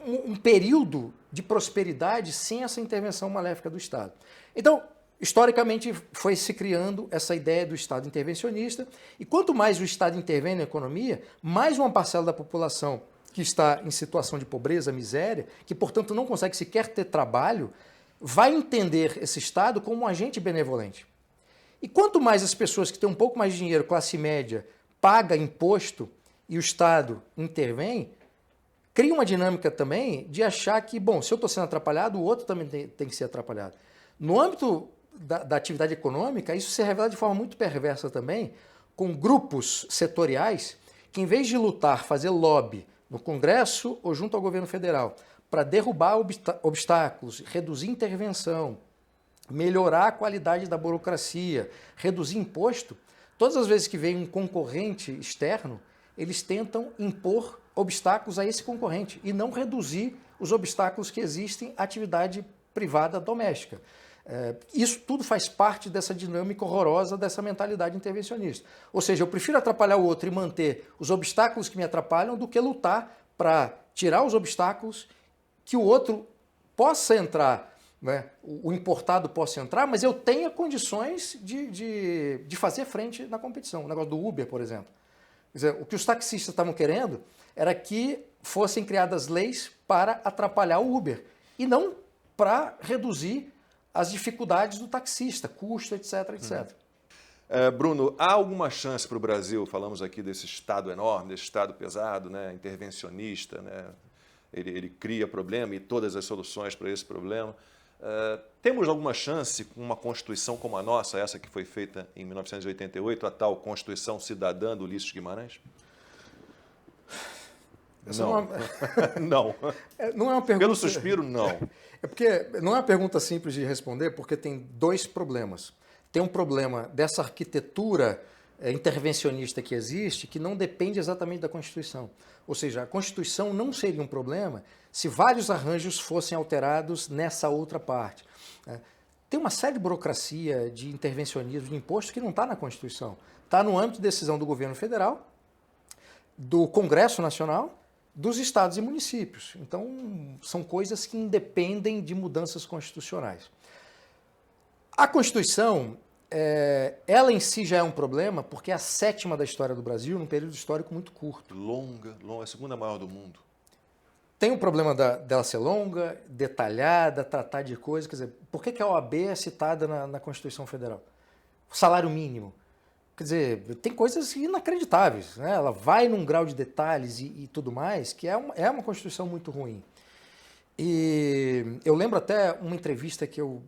um período de prosperidade sem essa intervenção maléfica do Estado. Então, historicamente, foi se criando essa ideia do Estado intervencionista, e quanto mais o Estado intervém na economia, mais uma parcela da população que está em situação de pobreza, miséria, que, portanto, não consegue sequer ter trabalho, vai entender esse Estado como um agente benevolente. E quanto mais as pessoas que têm um pouco mais de dinheiro, classe média, paga imposto e o Estado intervém, cria uma dinâmica também de achar que, bom, se eu estou sendo atrapalhado, o outro também tem que ser atrapalhado. No âmbito da atividade econômica, isso se revela de forma muito perversa também, com grupos setoriais que, em vez de lutar, fazer lobby no Congresso ou junto ao governo federal, para derrubar obstáculos, reduzir intervenção, melhorar a qualidade da burocracia, reduzir imposto, todas as vezes que vem um concorrente externo, eles tentam impor obstáculos a esse concorrente e não reduzir os obstáculos que existem à atividade privada doméstica. Isso tudo faz parte dessa dinâmica horrorosa dessa mentalidade intervencionista. Ou seja, eu prefiro atrapalhar o outro e manter os obstáculos que me atrapalham do que lutar para tirar os obstáculos que o outro possa entrar, né? O importado possa entrar, mas eu tenha condições de fazer frente na competição. O negócio do Uber, por exemplo. Quer dizer, o que os taxistas estavam querendo era que fossem criadas leis para atrapalhar o Uber e não para reduzir as dificuldades do taxista, custo, etc, etc. Bruno, há alguma chance para o Brasil, falamos aqui desse Estado enorme, desse Estado pesado, né, intervencionista, né, ele cria problema e todas as soluções para esse problema. Temos alguma chance com uma Constituição como a nossa, essa que foi feita em 1988, a tal Constituição Cidadã do Ulisses Guimarães? Não. Não. Não é uma pergunta... Pelo suspiro, não. É porque não é uma pergunta simples de responder, porque tem dois problemas. Tem um problema dessa arquitetura intervencionista que existe, que não depende exatamente da Constituição. Ou seja, a Constituição não seria um problema se vários arranjos fossem alterados nessa outra parte. Tem uma série de burocracia, de intervencionismo, de imposto que não está na Constituição. Está no âmbito de decisão do governo federal, do Congresso Nacional, dos estados e municípios. Então, são coisas que independem de mudanças constitucionais. A Constituição, ela em si já é um problema, porque é a 7ª da história do Brasil, num período histórico muito curto. Longa, é a 2ª maior do mundo. Tem o problema dela ser longa, detalhada, tratar de coisas. Quer dizer, por que a OAB é citada na Constituição Federal? O salário mínimo. Quer dizer, tem coisas inacreditáveis, né? Ela vai num grau de detalhes e tudo mais, que é uma Constituição muito ruim. E eu lembro até uma entrevista que eu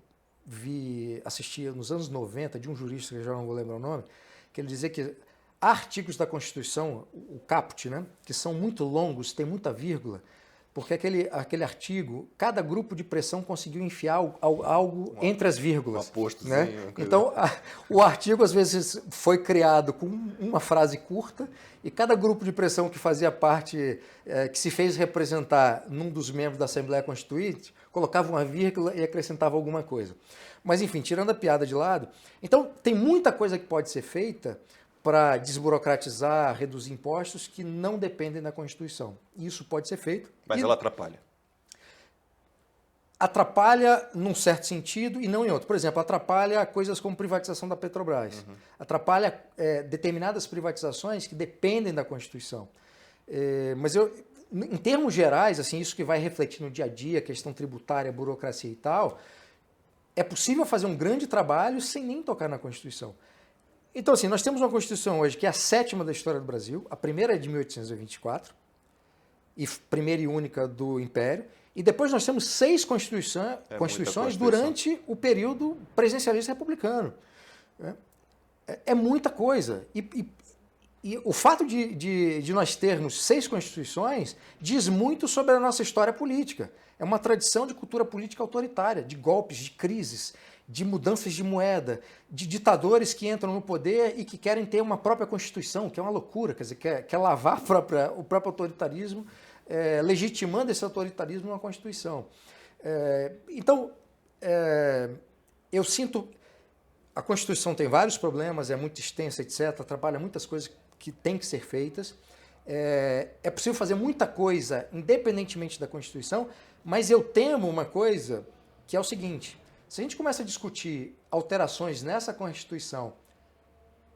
assistia nos anos 90, de um jurista, que eu já não vou lembrar o nome, que ele dizia que há artigos da Constituição, o caput, né, que são muito longos, tem muita vírgula, porque aquele artigo, cada grupo de pressão conseguiu enfiar algo entre as vírgulas. Né? Então, o artigo, às vezes, foi criado com uma frase curta e cada grupo de pressão que fazia parte, que se fez representar num dos membros da Assembleia Constituinte, colocava uma vírgula e acrescentava alguma coisa. Mas, enfim, tirando a piada de lado, então, tem muita coisa que pode ser feita para desburocratizar, reduzir impostos que não dependem da Constituição. Isso pode ser feito. Mas ela atrapalha. Atrapalha num certo sentido e não em outro. Por exemplo, atrapalha coisas como privatização da Petrobras. Atrapalha determinadas privatizações que dependem da Constituição. Mas em termos gerais, assim, isso que vai refletir no dia a dia, questão tributária, burocracia e tal, é possível fazer um grande trabalho sem nem tocar na Constituição. Então, assim, nós temos uma Constituição hoje que é a 7ª da história do Brasil, a primeira é de 1824, e primeira e única do Império, e depois nós temos 6 constituições durante o período presidencialista republicano. É muita coisa. E o fato de nós termos 6 constituições diz muito sobre a nossa história política. É uma tradição de cultura política autoritária, de golpes, de crises, de mudanças de moeda, de ditadores que entram no poder e que querem ter uma própria Constituição, que é uma loucura, quer dizer, quer lavar o próprio autoritarismo, legitimando esse autoritarismo numa Constituição. Então, eu sinto... A Constituição tem vários problemas, é muito extensa, etc., atrapalha muitas coisas que têm que ser feitas. É possível fazer muita coisa independentemente da Constituição, mas eu temo uma coisa que é o seguinte... Se a gente começa a discutir alterações nessa Constituição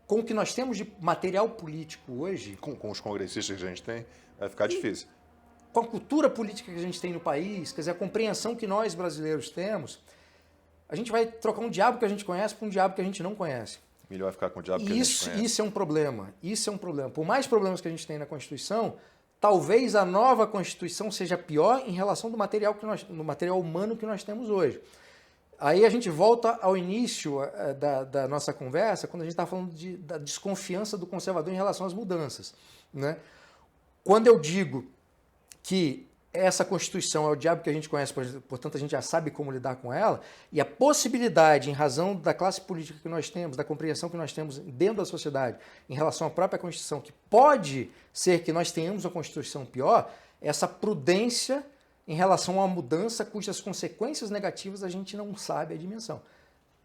com o que nós temos de material político hoje... Com os congressistas que a gente tem, vai ficar difícil. Com a cultura política que a gente tem no país, quer dizer, a compreensão que nós brasileiros temos, a gente vai trocar um diabo que a gente conhece por um diabo que a gente não conhece. Melhor ficar com o diabo que a gente conhece. Isso é um problema. Isso é um problema. Por mais problemas que a gente tem na Constituição, talvez a nova Constituição seja pior em relação do material humano que nós temos hoje. Aí a gente volta ao início da nossa conversa, quando a gente está falando da desconfiança do conservador em relação às mudanças. Né? Quando eu digo que essa Constituição é o diabo que a gente conhece, portanto a gente já sabe como lidar com ela, e a possibilidade, em razão da classe política que nós temos, da compreensão que nós temos dentro da sociedade, em relação à própria Constituição, que pode ser que nós tenhamos uma Constituição pior, essa prudência em relação a uma mudança cujas consequências negativas a gente não sabe a dimensão.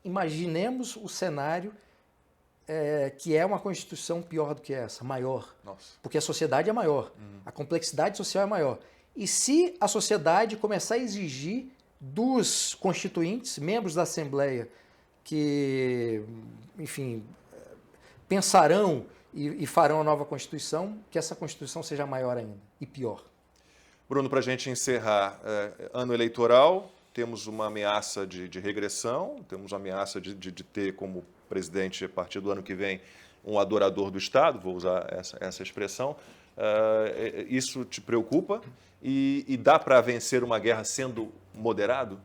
Imaginemos o cenário que é uma Constituição pior do que essa, maior. Nossa. Porque a sociedade é maior, a complexidade social é maior. E se a sociedade começar a exigir dos constituintes, membros da Assembleia, que, enfim, pensarão e farão a nova Constituição, que essa Constituição seja maior ainda e pior. Bruno, para a gente encerrar, ano eleitoral, temos uma ameaça de regressão, temos uma ameaça de ter como presidente, a partir do ano que vem, um adorador do Estado, vou usar essa expressão. Isso te preocupa? E dá para vencer uma guerra sendo moderado?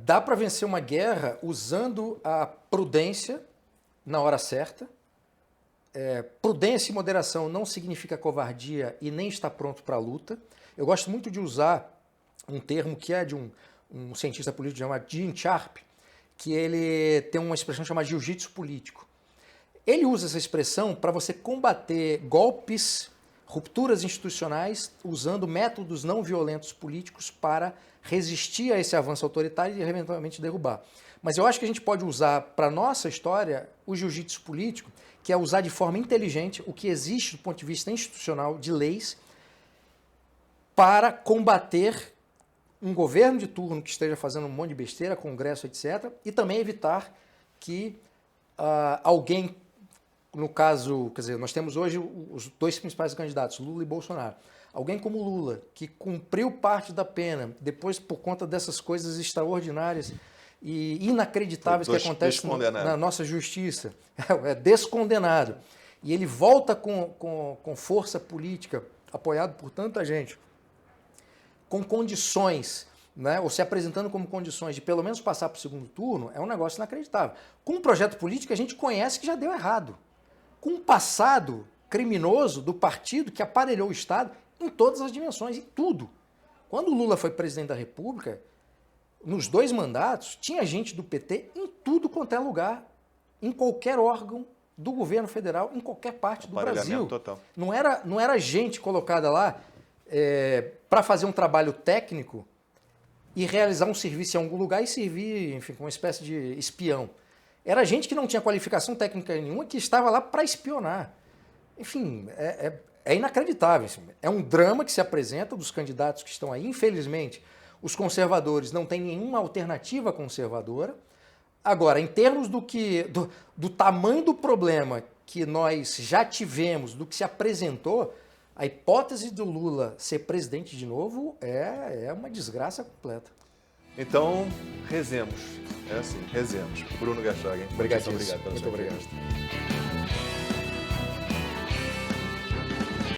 Dá para vencer uma guerra usando a prudência na hora certa, prudência e moderação não significa covardia e nem estar pronto para a luta. Eu gosto muito de usar um termo que é de um cientista político chamado Gene Sharp, que ele tem uma expressão chamada jiu-jitsu político. Ele usa essa expressão para você combater golpes, rupturas institucionais, usando métodos não violentos políticos para resistir a esse avanço autoritário e eventualmente derrubar. Mas eu acho que a gente pode usar para a nossa história o jiu-jitsu político, que é usar de forma inteligente o que existe do ponto de vista institucional de leis para combater um governo de turno que esteja fazendo um monte de besteira, Congresso, etc., e também evitar que alguém, no caso, quer dizer, nós temos hoje os dois principais candidatos, Lula e Bolsonaro. Alguém como Lula, que cumpriu parte da pena, depois por conta dessas coisas extraordinárias e inacreditáveis que acontecem na nossa justiça, é descondenado. E ele volta com força política, apoiado por tanta gente, com condições, né, ou se apresentando como condições de pelo menos passar para o segundo turno, é um negócio inacreditável. Com um projeto político que a gente conhece que já deu errado. Com um passado criminoso do partido que aparelhou o Estado em todas as dimensões, em tudo. Quando o Lula foi presidente da República, nos 2 mandatos, tinha gente do PT em tudo quanto é lugar, em qualquer órgão do governo federal, em qualquer parte do Brasil. Total. Não era gente colocada lá para fazer um trabalho técnico e realizar um serviço em algum lugar e servir, enfim, como uma espécie de espião. Era gente que não tinha qualificação técnica nenhuma, que estava lá para espionar. Enfim, é inacreditável. Assim. É um drama que se apresenta dos candidatos que estão aí. Infelizmente, os conservadores não têm nenhuma alternativa conservadora. Agora, em termos do tamanho do problema que nós já tivemos, do que se apresentou, a hipótese do Lula ser presidente de novo é uma desgraça completa. Então, rezemos. É assim, rezemos. Bruno Garchagen. Obrigado. Muito obrigado. Muito obrigado.